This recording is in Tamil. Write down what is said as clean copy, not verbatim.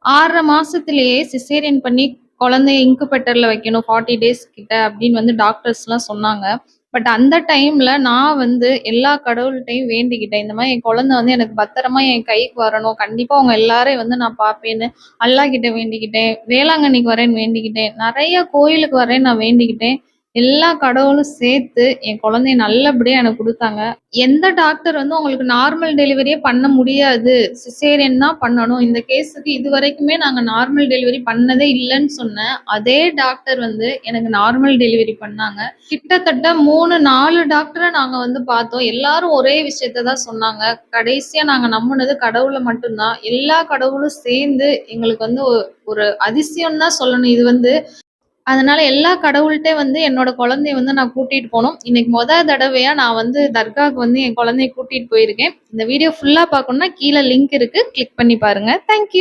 6 மாசத்திலேயே சிசேரியன் பண்ணி குழந்தைய இன்குபேட்டர்ல வைக்கணும் 40 டேஸ் கிட்ட அப்படின்னு வந்து டாக்டர்ஸ்லாம் சொன்னாங்க. பட் அந்த டைம்ல நான் வந்து எல்லா கடவுள்ட்டயும் வேண்டிக்கிட்டேன். இந்த மாரி என் குழந்தை வந்து எனக்கு பத்திரமா என் கைக்கு வரணும். கண்டிப்பா உங்க எல்லாரையும் வந்து நான் பார்ப்பேன்னு அல்லாஹ் கிட்ட வேண்டிக்கிட்டேன். வேளாங்கண்ணிக்கு வரேன்னு வேண்டிக்கிட்டேன். நெறைய கோயிலுக்கு வரேன்னு நான் வேண்டிக்கிட்டேன். எல்லா கடவுளும் சேர்த்து என் குழந்தைய நல்லபடியா எனக்கு குடுத்தாங்க. எந்த டாக்டர் வந்து உங்களுக்கு நார்மல் டெலிவரியே பண்ண முடியாது. சிசேரியன் தான் பண்ணணும். இந்த கேஸுக்கு இதுவரைக்குமே நாங்க நார்மல் டெலிவரி பண்ணதே இல்லன்னு சொன்ன அதே டாக்டர் வந்து எனக்கு நார்மல் டெலிவரி பண்ணாங்க. கிட்டத்தட்ட 3, 4 டாக்டர நாங்க வந்து பார்த்தோம். எல்லாரும் ஒரே விஷயத்த தான் சொன்னாங்க. கடைசியா நாங்க நம்புனது கடவுள மட்டும் தான். எல்லா கடவுளும் சேர்ந்து எங்களுக்கு வந்து ஒரு அதிசயம் தான் சொல்லணும். இது வந்து அதனால எல்லா கடவுள்ட்ட வந்து என்னோட குழந்தைய வந்து நான் கூட்டிட்டு போனோம். இன்னைக்கு தடவையா நான் வந்து தர்காவுக்கு வந்து என் குழந்தைய கூட்டிட்டு போயிருக்கேன். இந்த வீடியோ ஃபுல்லா பார்க்கணும்னா கீழ லிங்க் இருக்கு. கிளிக் பண்ணி பாருங்க. Thank you.